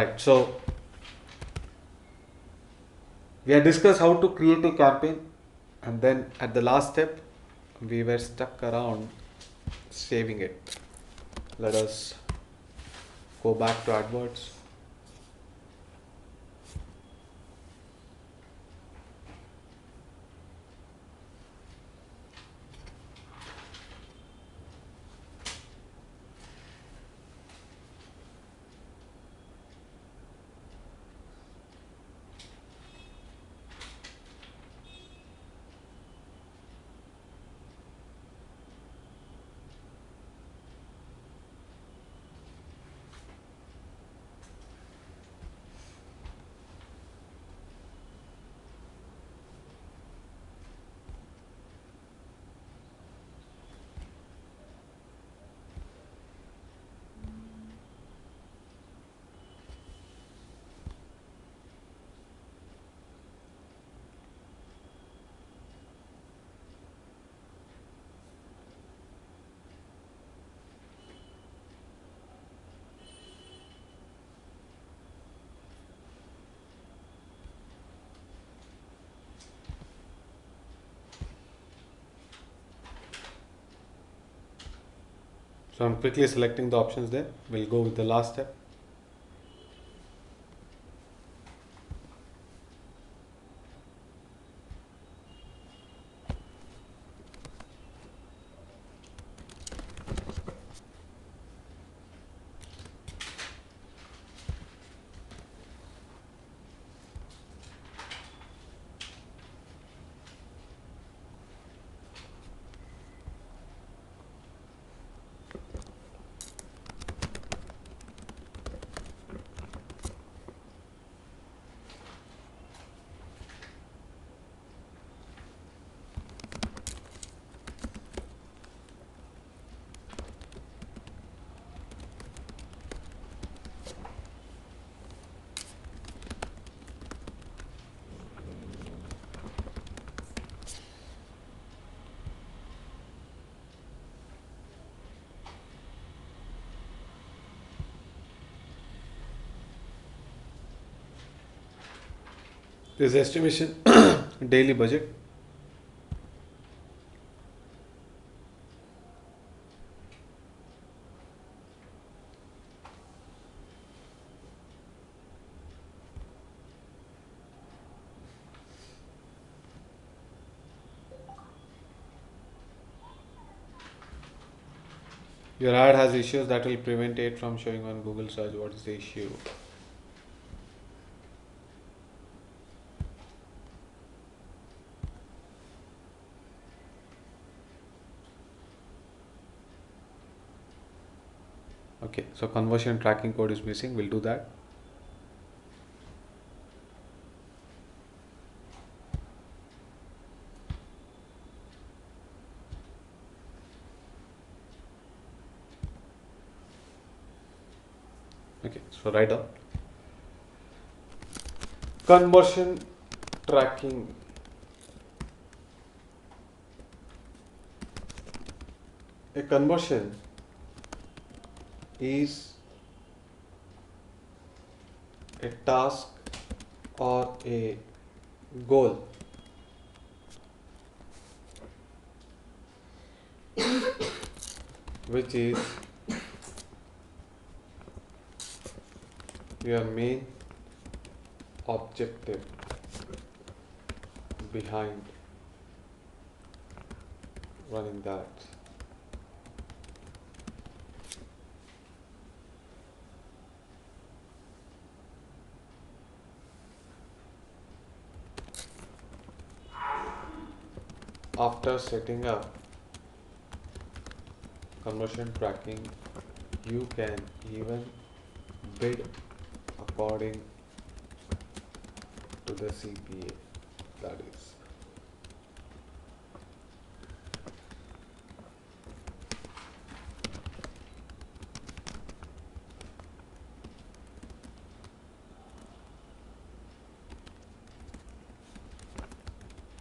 Right. So we had discussed how to create a campaign, and then at the last step, we were stuck around saving it. Let us go back to AdWords. So I'm quickly selecting the options there. We'll go with the last step. This estimation daily budget. Your ad has issues that will prevent it from showing on Google search. What is the issue? Okay, so conversion tracking code is missing. We'll do that. Okay, so write down conversion tracking. A conversion is a task or a goal which is your main objective behind running that. After setting up conversion tracking, you can even bid according to the CPA, that is.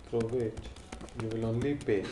Through which you will only pay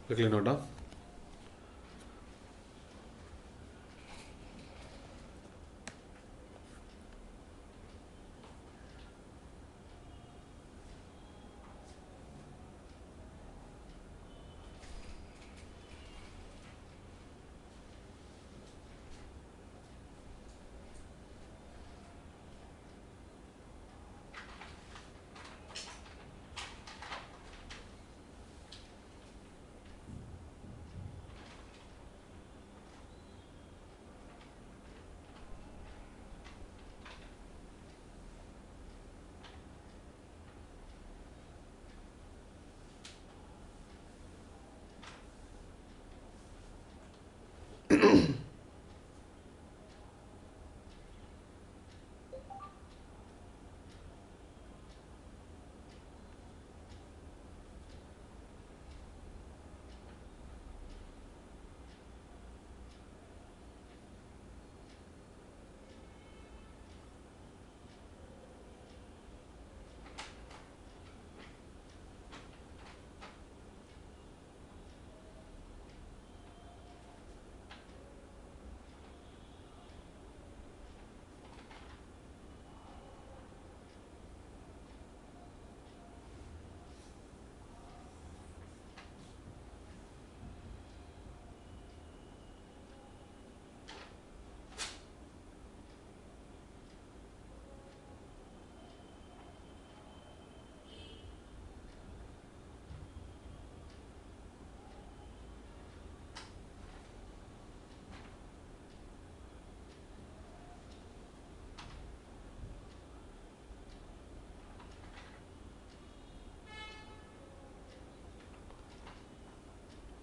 Quickly note down.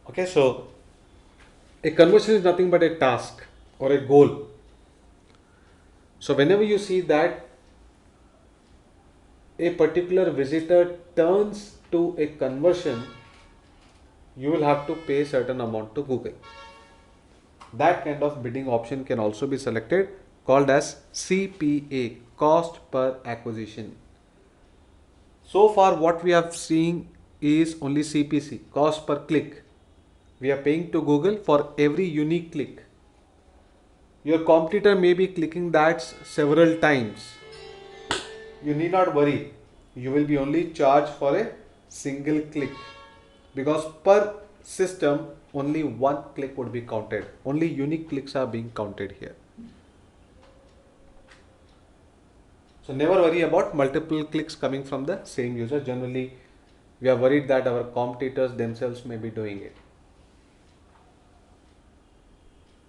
Okay, so a conversion is nothing but a task or a goal. So whenever you see that a particular visitor turns to a conversion, you will have to pay certain amount to Google. That kind of bidding option can also be selected, called as CPA, cost per acquisition. So far what we have seen is only CPC, cost per click. We are paying to Google for every unique click. Your competitor may be clicking that several times. You need not worry. You will be only charged for a single click, because per system only one click would be counted. Only unique clicks are being counted here. So never worry about multiple clicks coming from the same user. Generally, we are worried that our competitors themselves may be doing it.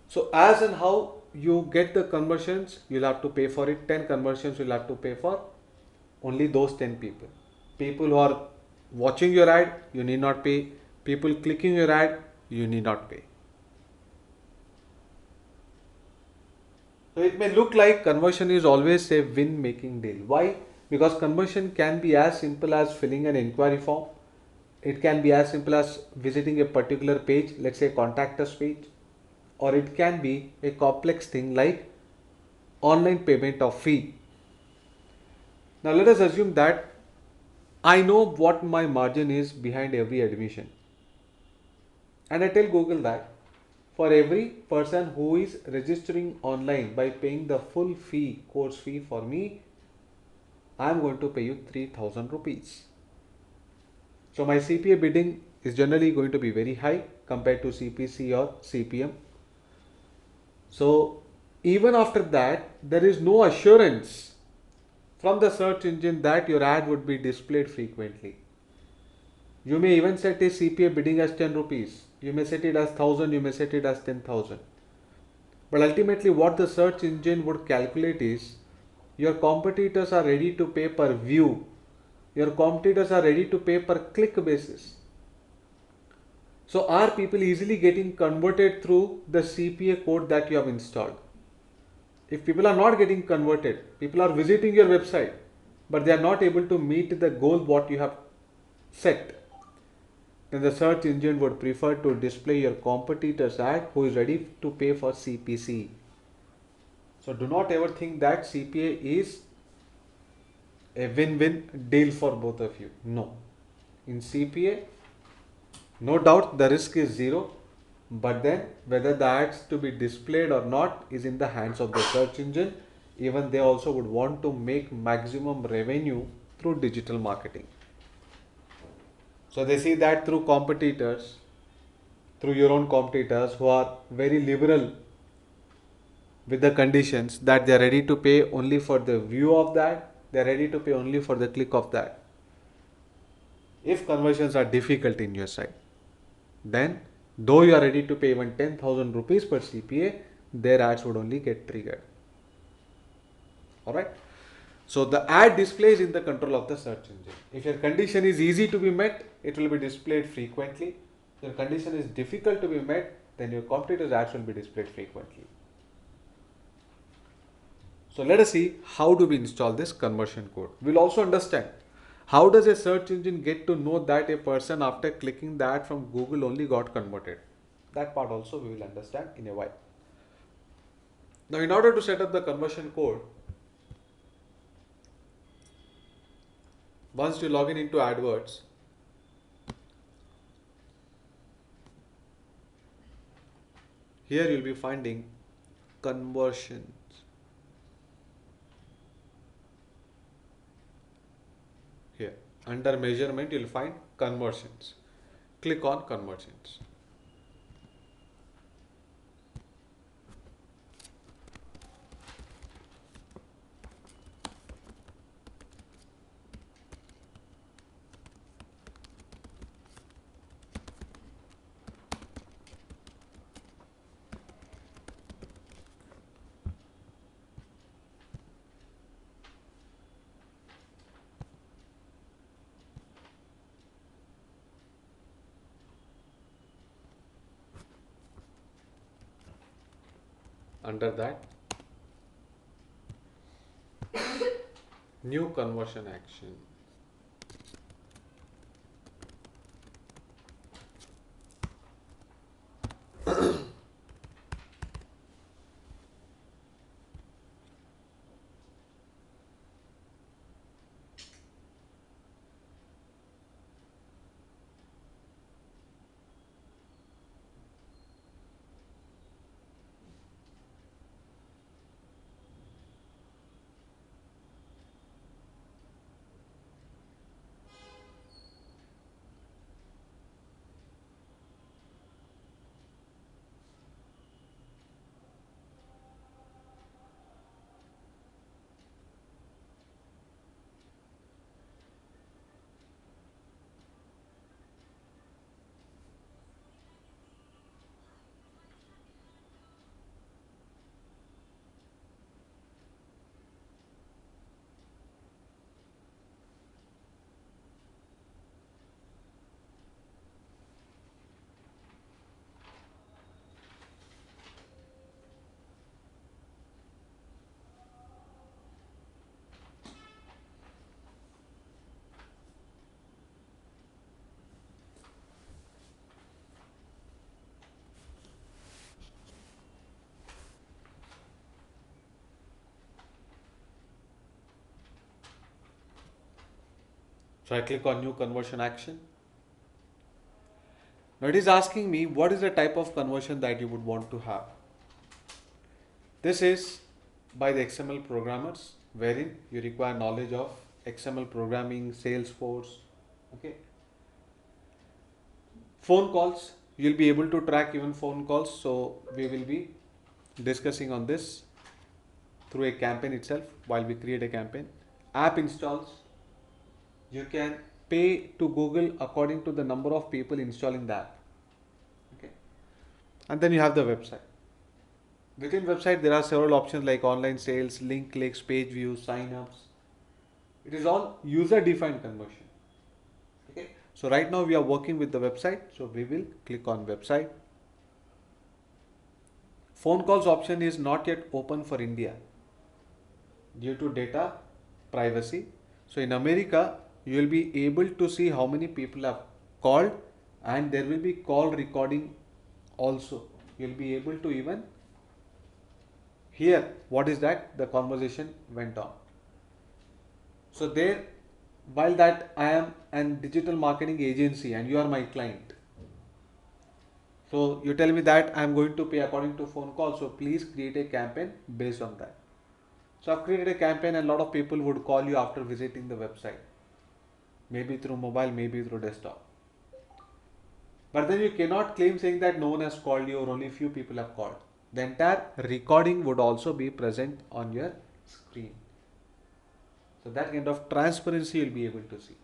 So as and how you get the conversions, you'll have to pay for it. 10 conversions you'll have to pay for only those 10 people. People who are watching your ad, you need not pay. People clicking your ad, you need not pay. So it may look like conversion is always a win making deal. Why? Because conversion can be as simple as filling an inquiry form. It can be as simple as visiting a particular page, let's say contact us page, or it can be a complex thing like online payment of fee. Now let us assume that I know what my margin is behind every admission, and I tell Google that for every person who is registering online by paying the full fee, course fee for me, I am going to pay you 3000 rupees. So my CPA bidding is generally going to be very high compared to CPC or CPM. So even after that, there is no assurance from the search engine that your ad would be displayed frequently. You may even set a CPA bidding as 10 rupees. You may set it as 1000, you may set it as 10,000. But ultimately, what the search engine would calculate is your competitors are ready to pay per view, your competitors are ready to pay per click basis. So, are people easily getting converted through the CPA code that you have installed? If people are not getting converted, people are visiting your website, but they are not able to meet the goal what you have set, then the search engine would prefer to display your competitor's ad who is ready to pay for CPC. So do not ever think that CPA is a win-win deal for both of you. No. In CPA, No doubt the risk is zero, but then whether the ads to be displayed or not is in the hands of the search engine. Even they also would want to make maximum revenue through digital marketing. So they see that through competitors, through your own competitors who are very liberal with the conditions that they are ready to pay only for the view of that, they are ready to pay only for the click of that. If conversions are difficult in your side, then though you are ready to pay even 10,000 rupees per CPA, their ads would only get triggered. Alright. So the ad display is in the control of the search engine. If your condition is easy to be met, it will be displayed frequently. If your condition is difficult to be met, then your competitor's ads will be displayed frequently. So let us see how do we install this conversion code. We'll also understand how does a search engine get to know that a person after clicking the ad from Google only got converted. That part also we will understand in a while. Now in order to set up the conversion code, once you log in into AdWords, here you'll be finding conversions. Here under measurement you'll find conversions. Click on conversions. Under that, new conversion action. So I click on new conversion action. Now it is asking me what is the type of conversion that you would want to have. This is by the XML programmers, wherein you require knowledge of XML programming, Salesforce. Okay. Phone calls, you'll be able to track even phone calls. So we will be discussing on this through a campaign itself while we create a campaign. App installs, you can pay to Google according to the number of people installing the app. Okay. And then you have the website. Within website, there are several options like online sales, link clicks, page views, sign-ups. It is all user-defined conversion. Okay. So right now we are working with the website. So we will click on website. Phone calls option is not yet open for India due to data privacy. So in America, you will be able to see how many people have called, and there will be call recording also. You will be able to even hear what is that the conversation went on. So there, while that I am an digital marketing agency and you are my client, So you tell me that I'm going to pay according to phone call. So please create a campaign based on that. So I've created a campaign and a lot of people would call you after visiting the website. Maybe through mobile, maybe through desktop. But then you cannot claim saying that no one has called you or only few people have called. The entire recording would also be present on your screen. So that kind of transparency you'll be able to see.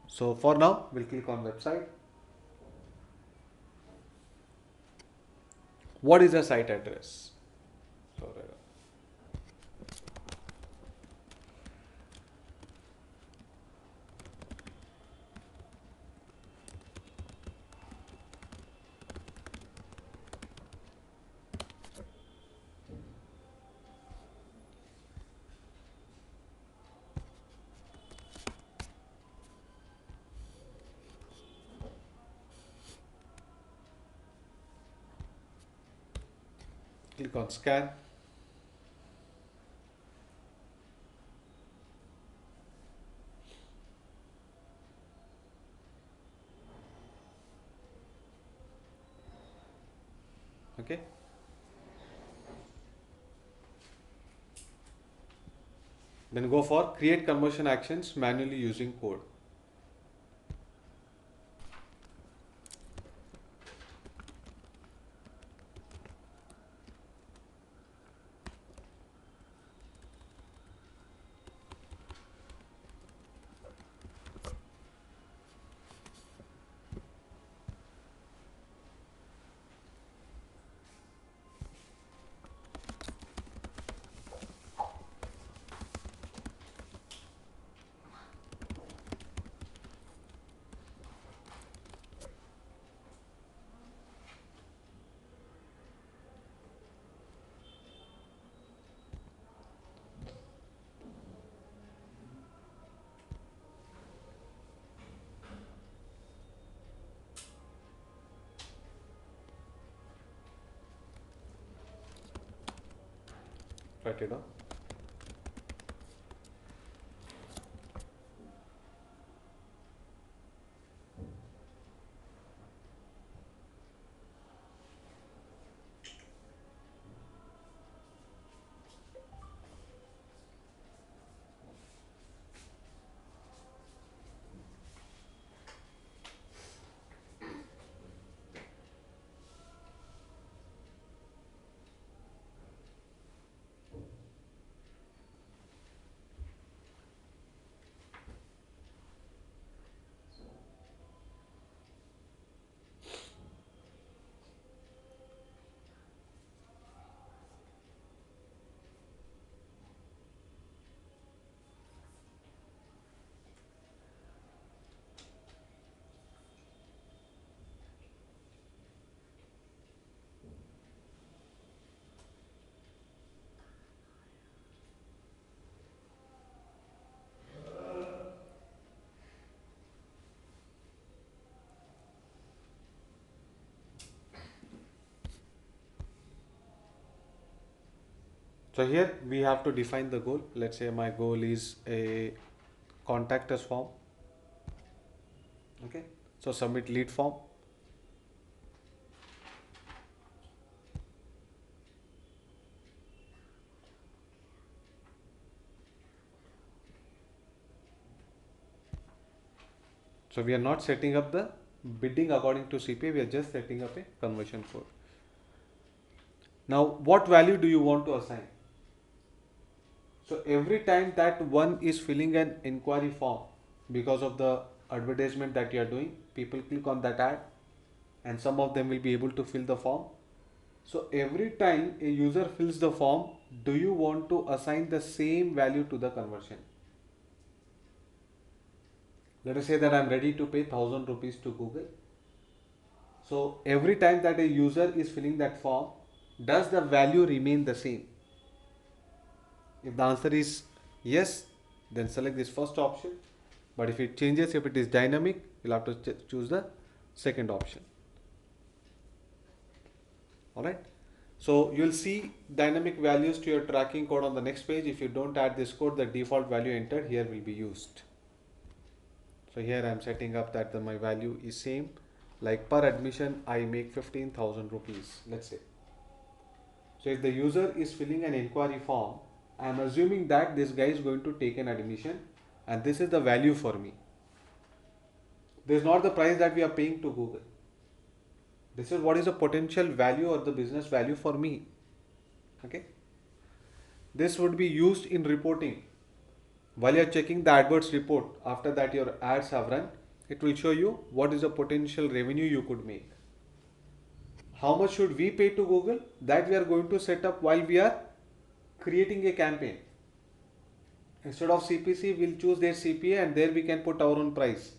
So for now, we'll click on website. What is the site address? So click on scan. Okay. Then go for create conversion actions manually using code. Write it down. So here we have to define the goal. Let's say my goal is a contact us form. Okay. So submit lead form. So we are not setting up the bidding according to CPA. We are just setting up a conversion code. Now, what value do you want to assign? So every time that one is filling an inquiry form because of the advertisement that you are doing, people click on that ad and some of them will be able to fill the form. So every time a user fills the form, do you want to assign the same value to the conversion? Let us say that I am ready to pay 1000 rupees to Google. So every time that a user is filling that form, does the value remain the same? If the answer is yes, then select this first option. But if it changes, if it is dynamic, you'll have to choose the second option. Alright. So you'll see dynamic values to your tracking code on the next page. If you don't add this code, the default value entered here will be used. So here I'm setting up that my value is same, like per admission I make 15,000 rupees, let's say. So if the user is filling an inquiry form, I'm assuming that this guy is going to take an admission and this is the value for me. This is not the price that we are paying to Google. This is what is the potential value or the business value for me. Okay. This would be used in reporting. While you are checking the AdWords report, after that your ads have run, it will show you what is the potential revenue you could make. How much should we pay to Google? That we are going to set up while we are creating a campaign. Instead of CPC, we'll choose their CPA and there we can put our own price.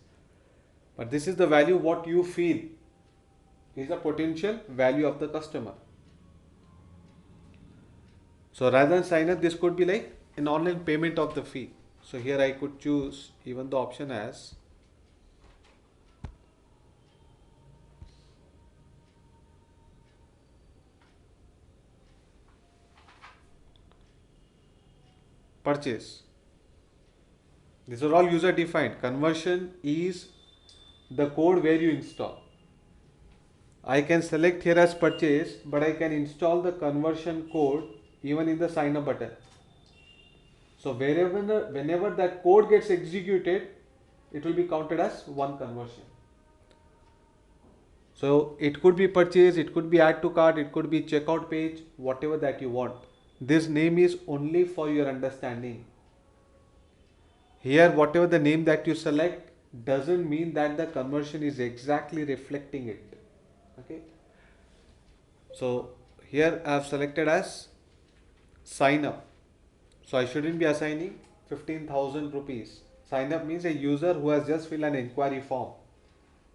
But this is the value what you feel is the potential value of the customer. So rather than sign up, this could be like an online payment of the fee. So here I could choose even the option as purchase. These are all user defined. Conversion is the code where you install. I can select here as purchase, but I can install the conversion code even in the sign up button. So whenever that code gets executed, it will be counted as one conversion. So it could be purchase, it could be add to cart, it could be checkout page, whatever that you want. This name is only for your understanding. Here, whatever the name that you select doesn't mean that the conversion is exactly reflecting it. Okay. So here I have selected as sign up. So I shouldn't be assigning 15,000 rupees. Sign up means a user who has just filled an inquiry form.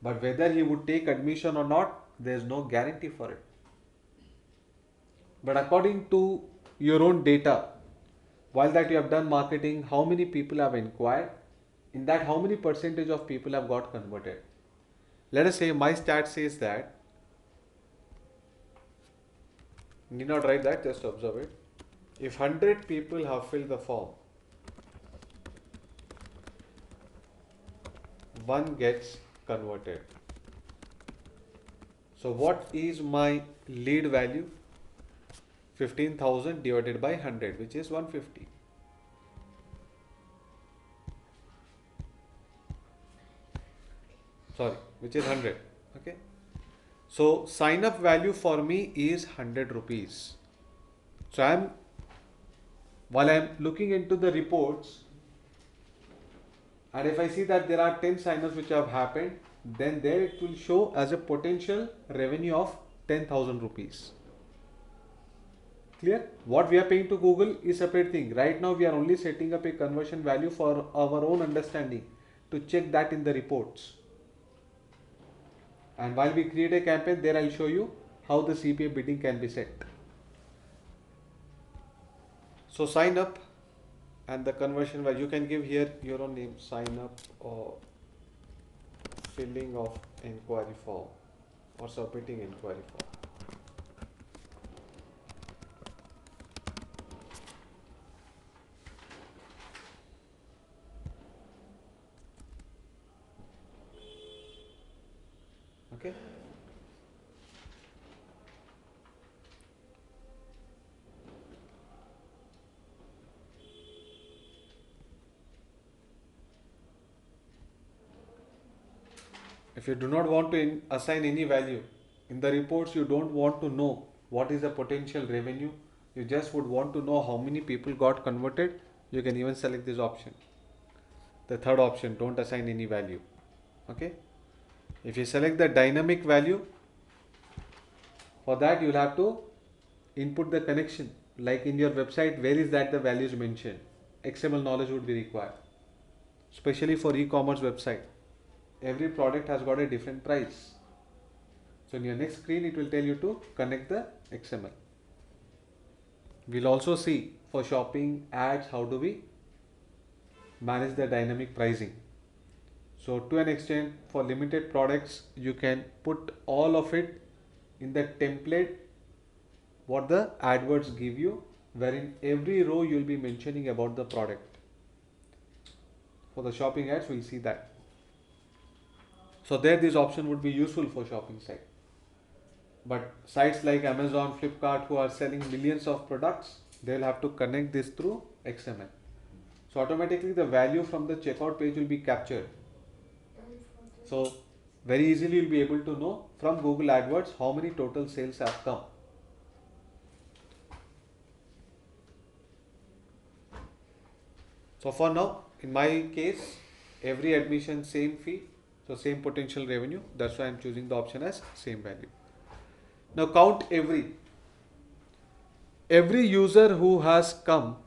But whether he would take admission or not, there is no guarantee for it. But according to your own data, while that you have done marketing, how many people have inquired? In that, how many percentage of people have got converted? Let us say my stat says that, need not write that, just observe it. If 100 people have filled the form, one gets converted. So what is my lead value? 15,000 divided by 100, which is 150. Sorry, which is 100. Okay. So sign up value for me is 100 rupees. So while I'm looking into the reports, and if I see that there are 10 sign ups which have happened, then there it will show as a potential revenue of 10,000 rupees. Clear? What we are paying to Google is separate thing. Right now we are only setting up a conversion value for our own understanding to check that in the reports. And while we create a campaign, there I'll show you how the CPA bidding can be set. So sign up and the conversion value, you can give here your own name, sign up or filling of inquiry form or submitting inquiry form. Okay. If you do not want to assign any value in the reports, you don't want to know what is the potential revenue, you just would want to know how many people got converted, you can even select this option. The third option, don't assign any value. Okay. If you select the dynamic value, for that you'll have to input the connection, like in your website, where is that the values mentioned. XML knowledge would be required, especially for e-commerce website. Every product has got a different price. So in your next screen, it will tell you to connect the XML. We'll also see for shopping ads, how do we manage the dynamic pricing. So to an extent, for limited products, you can put all of it in the template what the AdWords give you, wherein every row you'll be mentioning about the product. For the shopping ads, we'll see that. So there this option would be useful for shopping site. But sites like Amazon, Flipkart who are selling millions of products, they'll have to connect this through XML. So automatically the value from the checkout page will be captured. So very easily you'll be able to know from Google AdWords how many total sales have come. So for now, in my case, every admission same fee, so same potential revenue. That's why I'm choosing the option as same value. Now count every user who has come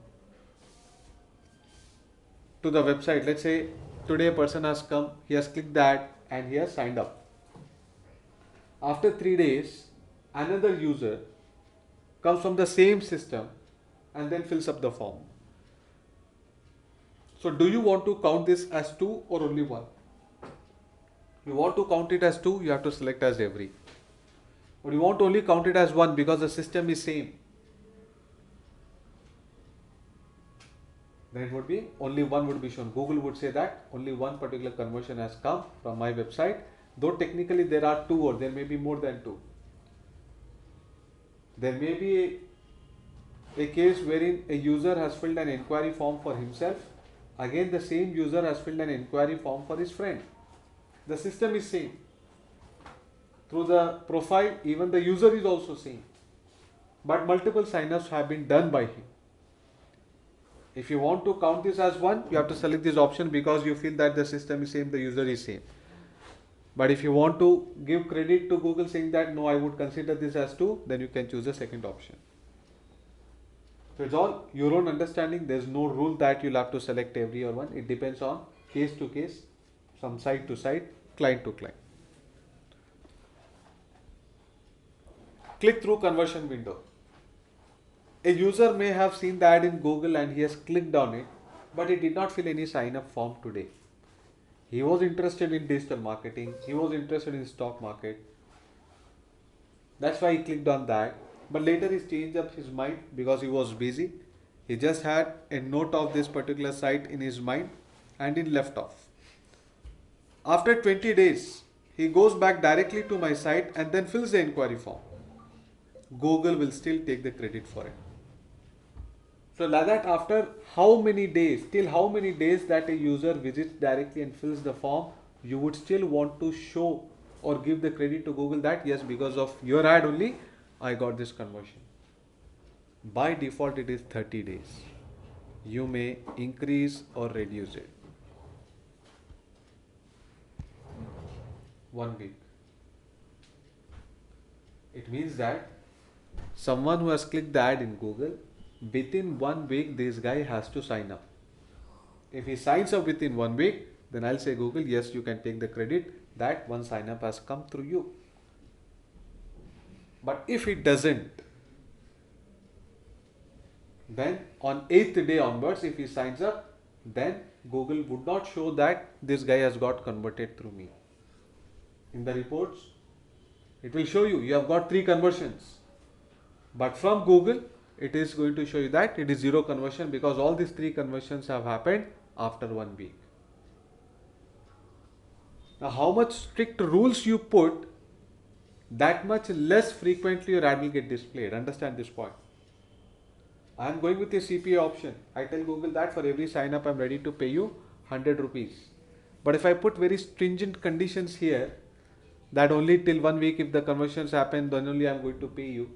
to the website. Let's say today a person has come, he has clicked that and he has signed up. After 3 days, another user comes from the same system and then fills up the form. So do you want to count this as 2 or only 1? You want to count it as 2, you have to select as every. But you want to only count it as 1 because the system is same. Then it would be only 1 would be shown. Google would say that only 1 particular conversion has come from my website, though technically there are 2 or there may be more than 2. There may be a case wherein a user has filled an inquiry form for himself. Again, the same user has filled an inquiry form for his friend. The system is same. Through the profile, even the user is also same. But multiple signups have been done by him. If you want to count this as 1, you have to select this option because you feel that the system is same, the user is same. But if you want to give credit to Google saying that no, I would consider this as 2, then you can choose the second option. So it's all your own understanding. There's no rule that you'll have to select every or 1. It depends on case to case, from site to site, client to client. Click through conversion window. A user may have seen the ad in Google and he has clicked on it, but he did not fill any sign up form today. He was interested in digital marketing, he was interested in stock market. That's why he clicked on that. But later he changed up his mind because he was busy. He just had a note of this particular site in his mind and he left off. After 20 days, he goes back directly to my site and then fills the inquiry form. Google will still take the credit for it. So like that, after how many days, till how many days that a user visits directly and fills the form, you would still want to show or give the credit to Google that yes, because of your ad only, I got this conversion. By default, it is 30 days. You may increase or reduce it. 1 week. It means that someone who has clicked the ad in Google, within 1 week, this guy has to sign up. If he signs up within 1 week, then I'll say Google, yes, you can take the credit that one sign up has come through you. But if it doesn't, then on 8th day onwards, if he signs up, then Google would not show that this guy has got converted through me. In the reports, it will show you have got 3 conversions. But from Google, it is going to show you that it is 0 conversion because all these 3 conversions have happened after 1 week. Now, how much strict rules you put, that much less frequently your ad will get displayed. Understand this point. I am going with a CPA option. I tell Google that for every sign up I am ready to pay you 100 rupees. But if I put very stringent conditions here, that only till 1 week if the conversions happen, then only I am going to pay you,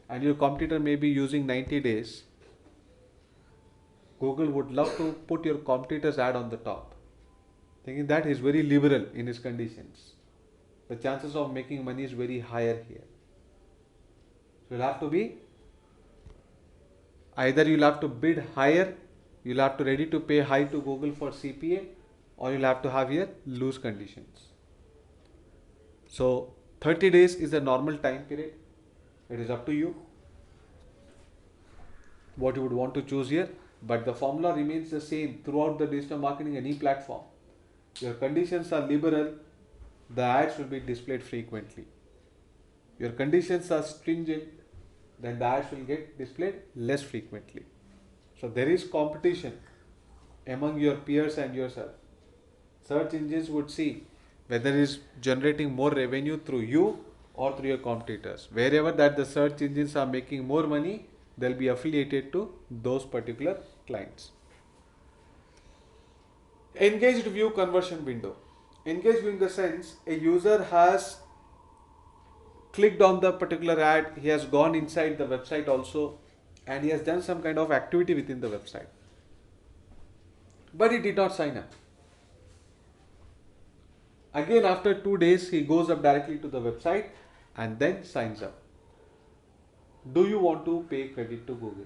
and your competitor may be using 90 days, Google would love to put your competitor's ad on the top, thinking that he is very liberal in his conditions. The chances of making money is very higher here. So you'll have to be, either you'll have to bid higher, you'll have to ready to pay high to Google for CPA, or you'll have to have here loose conditions. So 30 days is a normal time period. It is up to you what you would want to choose here, but the formula remains the same throughout the digital marketing any platform. Your conditions are liberal, the ads will be displayed frequently. Your conditions are stringent, then the ads will get displayed less frequently. So there is competition among your peers and yourself. Search engines would see whether it's generating more revenue through you or through your competitors. Wherever that the search engines are making more money, they'll be affiliated to those particular clients. Engaged view conversion window. Engaged view in the sense a user has clicked on the particular ad, he has gone inside the website also, and he has done some kind of activity within the website, but he did not sign up. Again, after 2 days, he goes up directly to the website and then signs up. Do you want to pay credit to Google?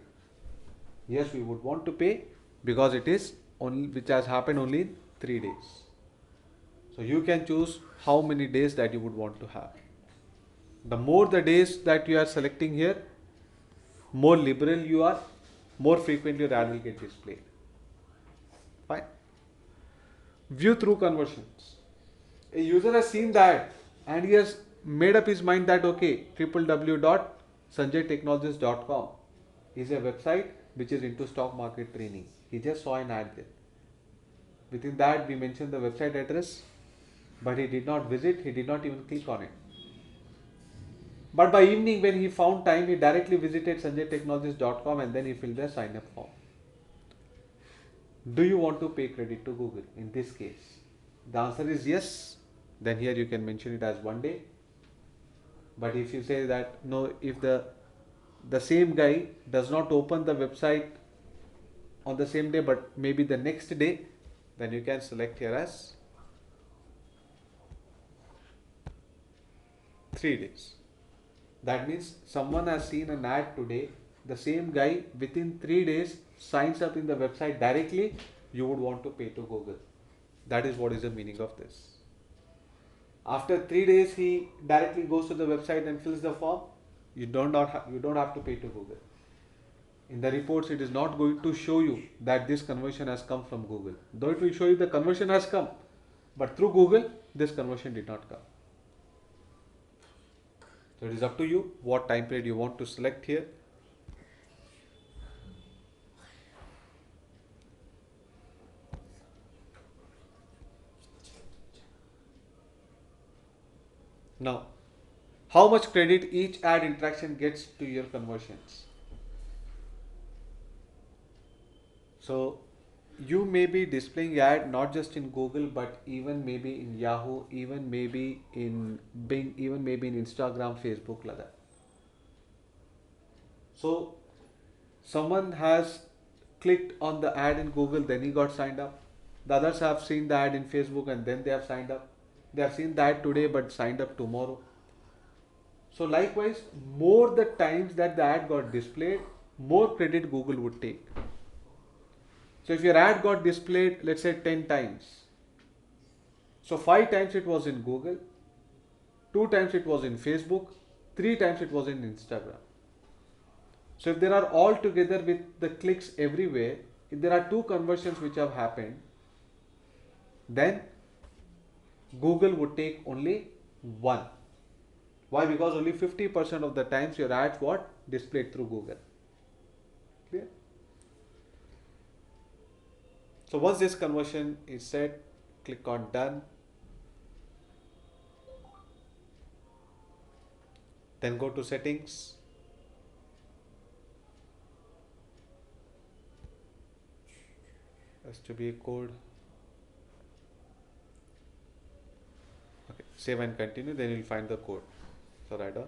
Yes, we would want to pay because it is only which has happened only in 3 days. So you can choose how many days that you would want to have. The more the days that you are selecting here, more liberal you are, more frequently your ad will get displayed. Fine. View through conversions. A user has seen that and he has made up his mind that okay, www.sanjaytechnologies.com is a website which is into stock market training. He just saw an ad there. Within that, we mentioned the website address, but he did not visit, he did not even click on it. But by evening, when he found time, he directly visited sanjaytechnologies.com and then he filled the sign up form. Do you want to pay credit to Google in this case? The answer is yes. Then here you can mention it as 1 day. But if you say that no, if the same guy does not open the website on the same day but maybe the next day, then you can select here as 3 days. That means someone has seen an ad today, the same guy within 3 days signs up in the website directly, you would want to pay to Google. That is what is the meaning of this. After 3 days he directly goes to the website and fills the form, you don't have to pay to Google. In the reports it is not going to show you that this conversion has come from Google. Though it will show you the conversion has come, but through Google this conversion did not come. So it is up to you what time period you want to select here. Now, how much credit each ad interaction gets to your conversions? So you may be displaying ad not just in Google but even maybe in Yahoo, even maybe in Bing, even maybe in Instagram, Facebook, like that. So someone has clicked on the ad in Google, then he got signed up. The others have seen the ad in Facebook and then they have signed up. They have seen that today but signed up tomorrow. So likewise, more the times that the ad got displayed, more credit Google would take. So if your ad got displayed, let's say 10 times. So 5 times it was in Google, 2 times it was in Facebook, 3 times it was in Instagram. So if there are all together with the clicks everywhere, if there are 2 conversions which have happened, then Google would take only 1. Why? Because only 50% of the times your ads got displayed through Google. Clear? So once this conversion is set, click on done. Then go to settings. Has to be a code. Okay, save and continue, then you'll find the code. So write down.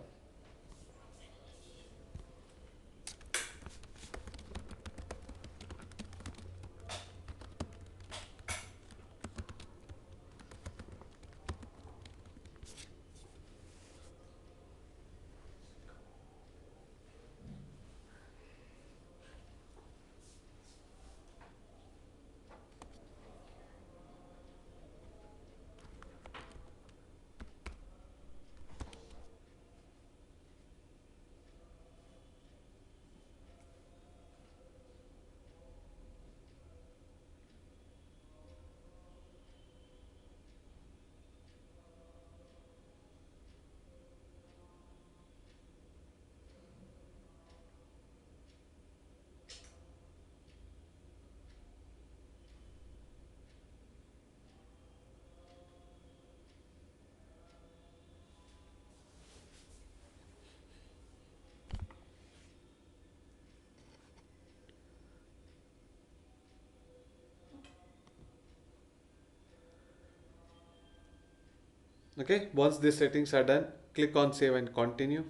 Okay, once these settings are done, click on save and continue.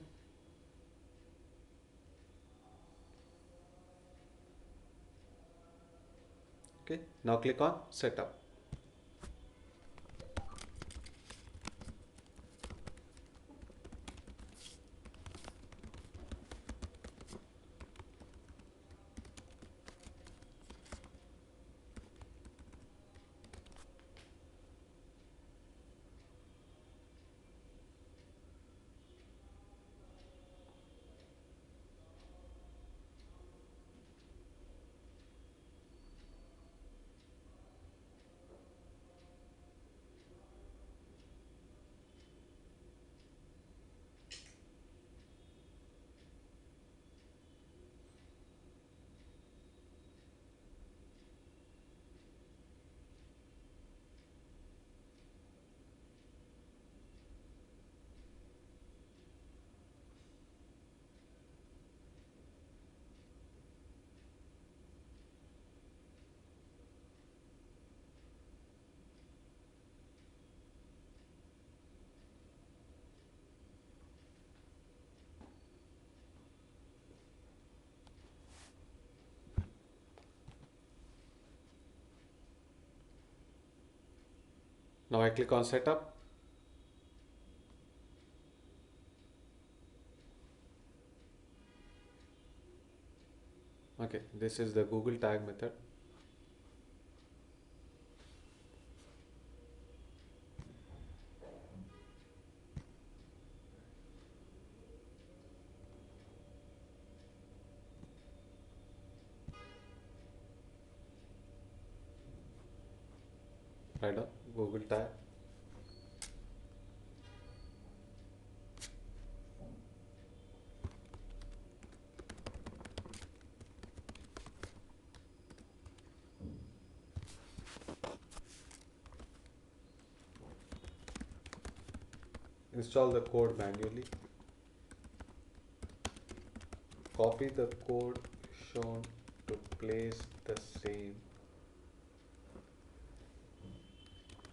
Okay, now click on setup. Now I click on setup. Okay, this is the Google tag method. Right on Google tag. Install the code manually. Copy the code shown to place the same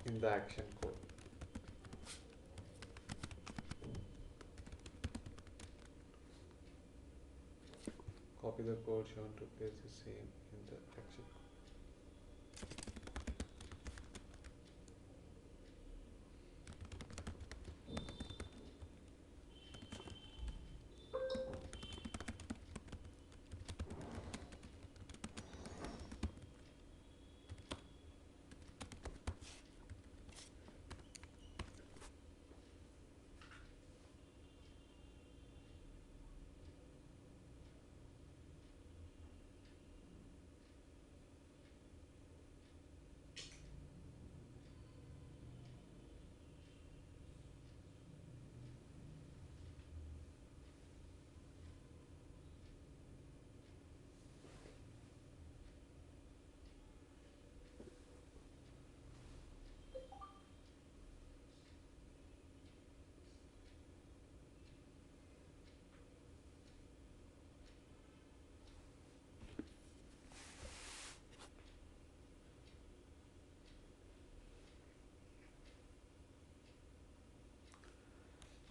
in the action code. Copy the code shown to place the same in the action code.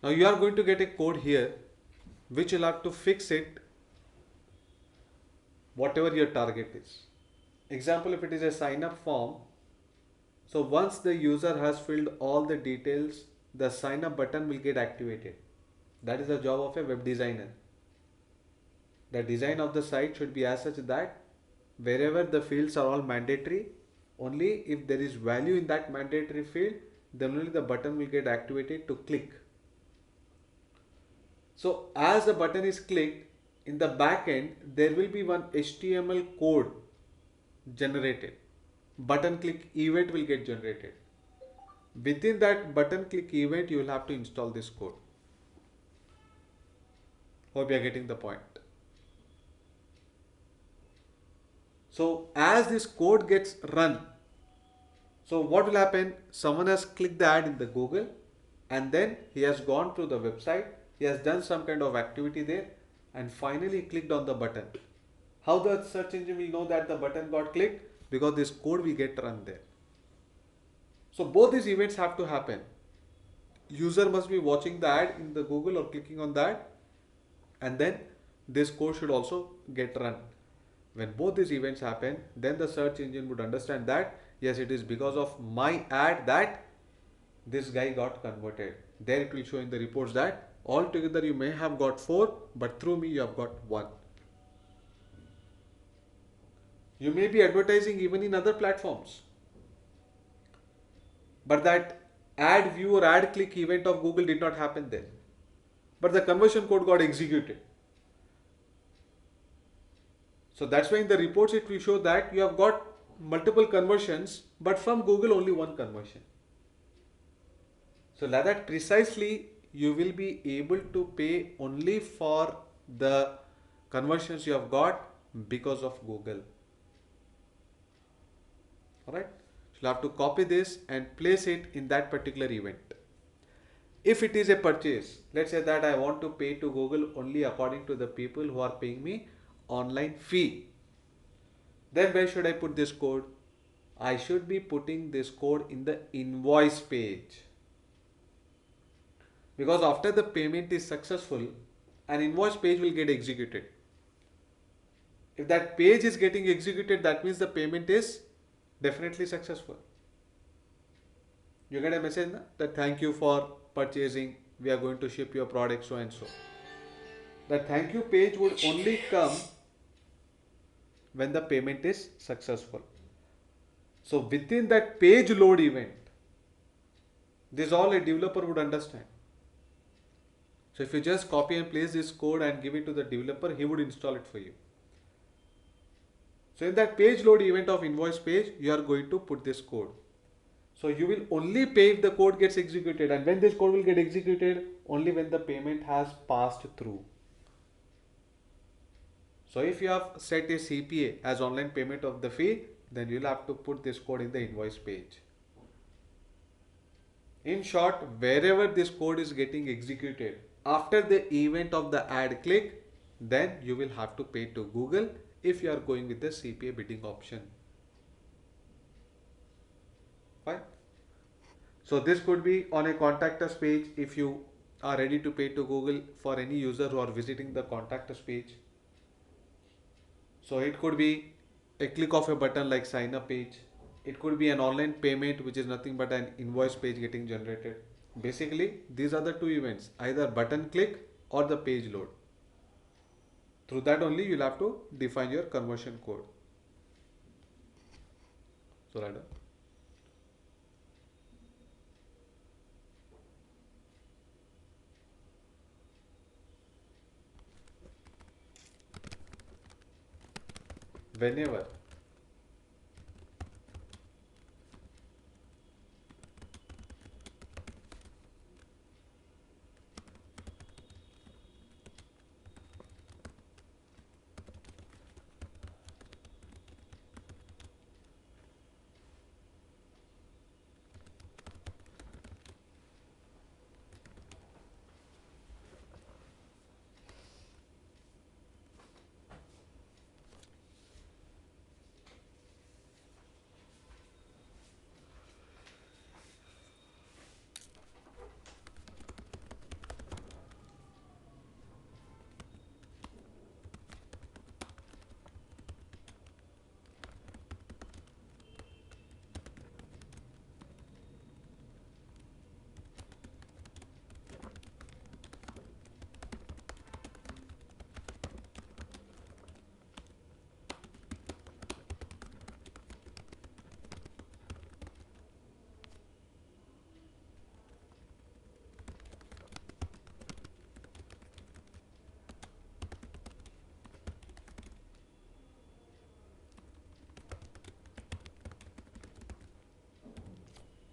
Now you are going to get a code here which you'll have to fix it whatever your target is. Example, if it is a sign up form, so once the user has filled all the details, the sign up button will get activated. That is the job of a web designer. The design of the site should be as such that wherever the fields are all mandatory, only if there is value in that mandatory field, then only the button will get activated to click. So as the button is clicked, in the back end, there will be one HTML code generated. Button click event will get generated. Within that button click event, you will have to install this code. Hope you are getting the point. So as this code gets run, so what will happen? Someone has clicked the ad in the Google and then he has gone to the website. He has done some kind of activity there and finally clicked on the button. How the search engine will know that the button got clicked? Because this code will get run there. So both these events have to happen. User must be watching the ad in the Google or clicking on that, and then this code should also get run. When both these events happen, then the search engine would understand that yes, it is because of my ad that this guy got converted. There it will show in the reports that altogether you may have got 4, but through me you have got 1. You may be advertising even in other platforms, but that ad view or ad click event of Google did not happen there. But the conversion code got executed. So that's why in the reports it will show that you have got multiple conversions, but from Google only one conversion. So like that precisely you will be able to pay only for the conversions you have got because of Google. Alright. So you'll have to copy this and place it in that particular event. If it is a purchase, let's say that I want to pay to Google only according to the people who are paying me online fee. Then where should I put this code? I should be putting this code in the invoice page. Because after the payment is successful, an invoice page will get executed. If that page is getting executed, that means the payment is definitely successful. You get a message na? That thank you for purchasing, we are going to ship your product so and so. The thank you page would only come when the payment is successful. So within that page load event, this all a developer would understand. So if you just copy and paste this code and give it to the developer, he would install it for you. So in that page load event of invoice page, you are going to put this code. So you will only pay if the code gets executed, and when this code will get executed, only when the payment has passed through. So if you have set a CPA as online payment of the fee, then you'll have to put this code in the invoice page. In short, wherever this code is getting executed after the event of the ad click, then you will have to pay to Google if you are going with the CPA bidding option. Fine. So this could be on a contact us page if you are ready to pay to Google for any user who are visiting the contact us page. So it could be a click of a button like sign up page. It could be an online payment which is nothing but an invoice page getting generated. Basically, these are the two events, either button click or the page load. Through that only you'll have to define your conversion code. So Radha. Whenever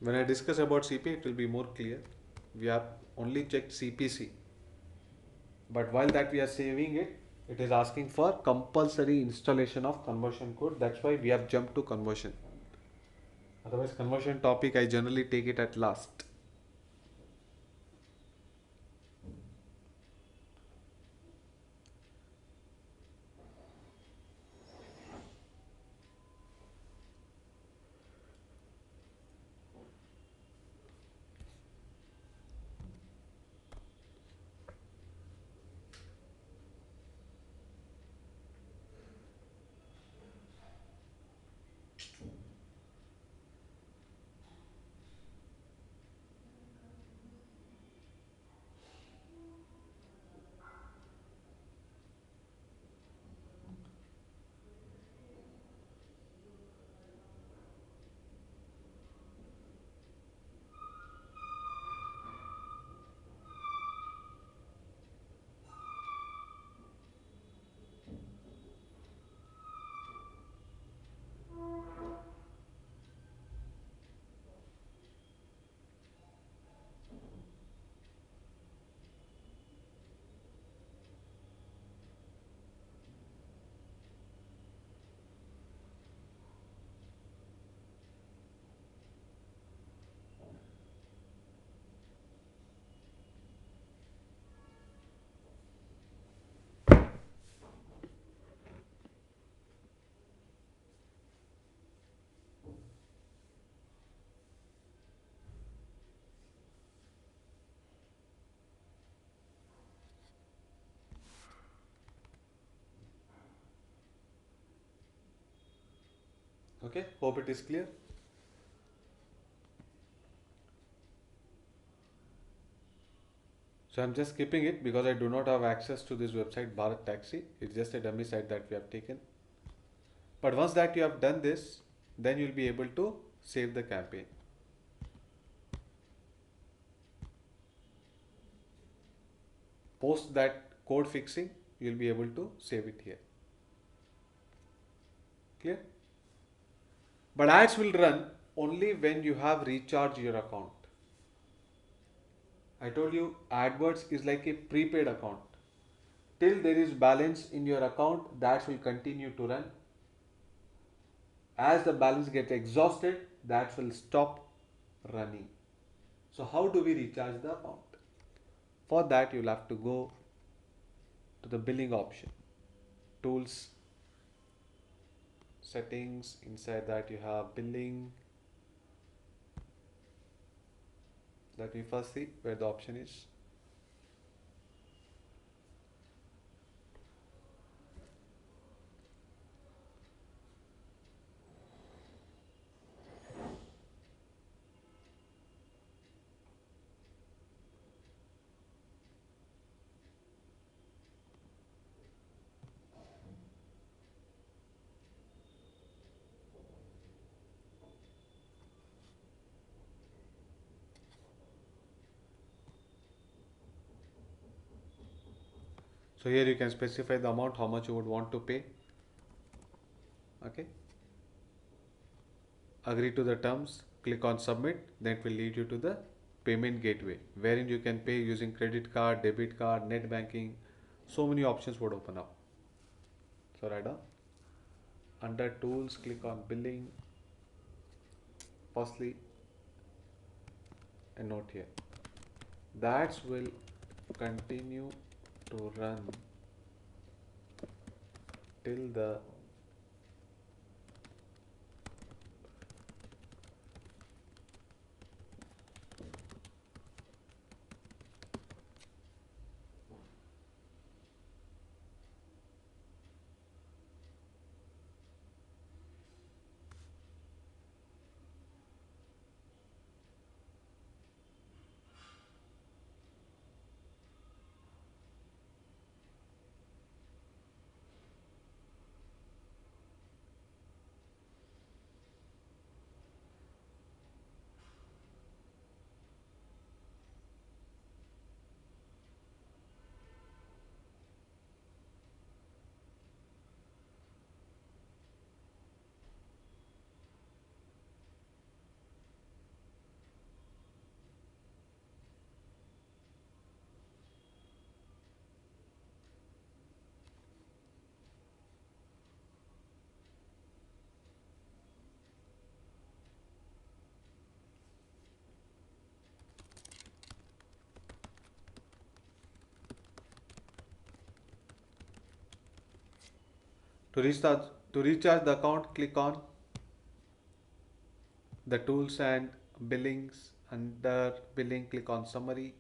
when I discuss about CPA, it will be more clear. We have only checked CPC, but while that we are saving it, it is asking for compulsory installation of conversion code. That's why we have jumped to conversion. Otherwise, conversion topic I generally take it at last. Okay, hope it is clear. So I'm just skipping it because I do not have access to this website Bharat Taxi. It's just a dummy site that we have taken. But once that you have done this, then you'll be able to save the campaign. Post that code fixing, you'll be able to save it here. Clear? But ads will run only when you have recharged your account. I told you AdWords is like a prepaid account. Till there is balance in your account, that will continue to run. As the balance gets exhausted, that will stop running. So how do we recharge the account? For that you'll have to go to the billing option. Tools, settings, inside that you have billing. Let me first see where the option is. So here you can specify the amount, how much you would want to pay. Okay. Agree to the terms, click on submit, then it will lead you to the payment gateway wherein you can pay using credit card, debit card, net banking. So many options would open up. So right now, under tools, click on billing. Firstly, a note here. That will continue to run till the to recharge the account, click on the tools and billings. Under billing, click on summary.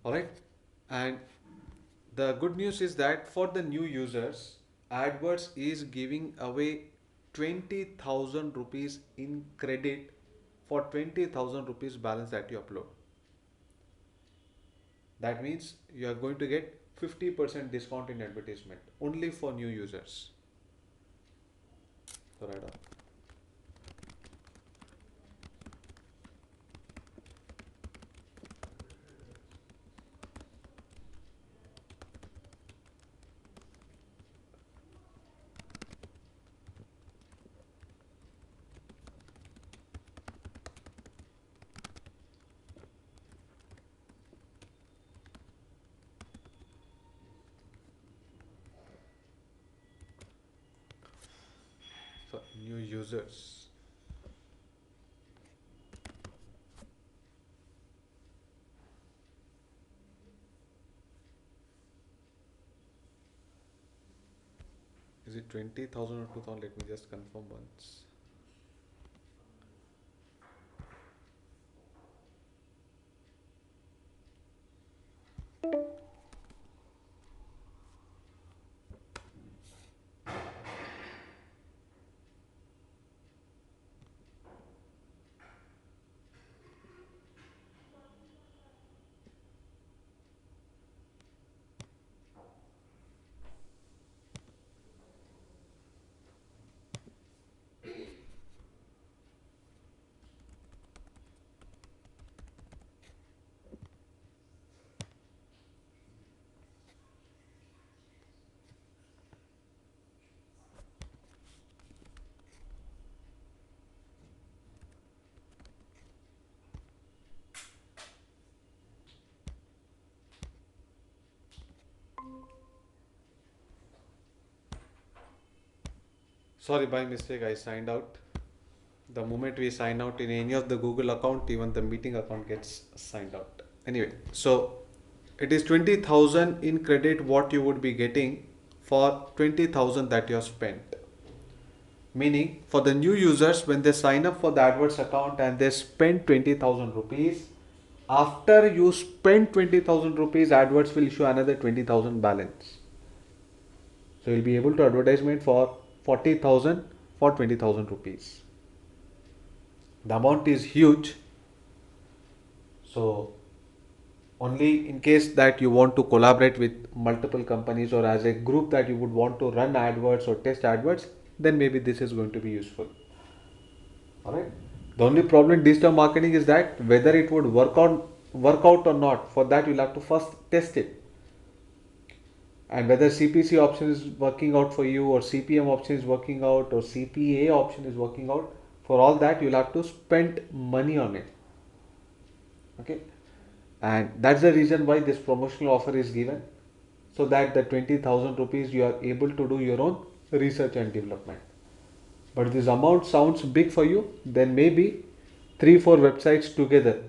All right. And the good news is that for the new users, AdWords is giving away 20,000 rupees in credit for 20,000 rupees balance that you upload. That means you are going to get 50% discount in advertisement only for new users. So right on. For new users. Is it 20,000 or 2,000? Let me just confirm once. Sorry, by mistake, I signed out. The moment we sign out in any of the Google account, even the meeting account gets signed out. Anyway, so it is 20,000 in credit what you would be getting for 20,000 that you have spent. Meaning for the new users, when they sign up for the AdWords account and they spend 20,000 rupees, after you spend 20,000 rupees, AdWords will issue another 20,000 balance. So you'll be able to advertisement for 40,000 for 20,000 rupees. The amount is huge. So only in case that you want to collaborate with multiple companies or as a group that you would want to run AdWords or test AdWords, then maybe this is going to be useful. Alright. The only problem in digital marketing is that whether it would work out or not, for that you'll have to first test it. And whether CPC option is working out for you or CPM option is working out or CPA option is working out, for all that you'll have to spend money on it. Okay. And that's the reason why this promotional offer is given, so that the 20,000 rupees you are able to do your own research and development. But this amount sounds big for you, then maybe 3-4 websites together,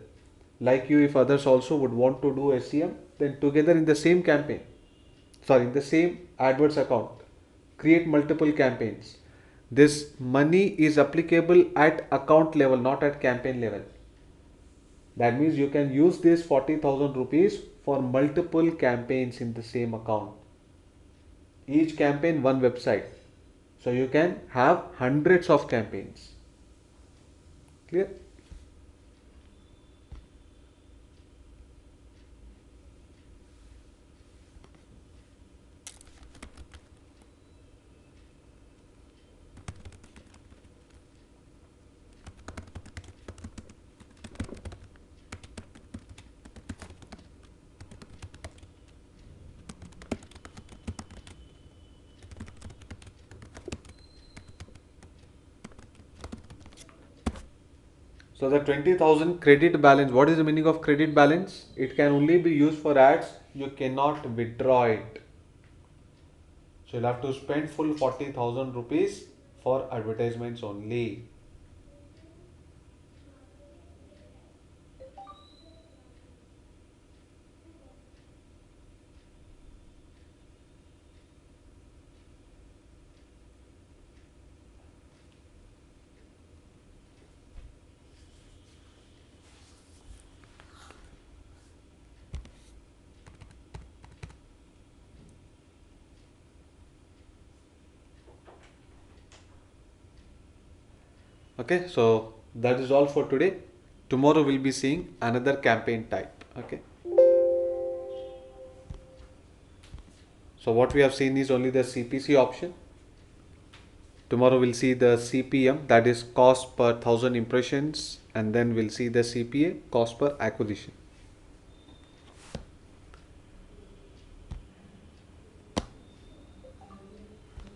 like you, if others also would want to do SEM, then together in the same campaign, in the same AdWords account, create multiple campaigns. This money is applicable at account level, not at campaign level. That means you can use this 40,000 rupees for multiple campaigns in the same account. Each campaign one website. So you can have hundreds of campaigns. Clear? So the 20,000 credit balance, what is the meaning of credit balance? It can only be used for ads, you cannot withdraw it. So you'll have to spend full 40,000 rupees for advertisements only. Okay, so that is all for today. Tomorrow we'll be seeing another campaign type. Okay, so what we have seen is only the CPC option. Tomorrow we'll see the CPM, that is cost per 1000 impressions, and then we'll see the CPA, cost per acquisition.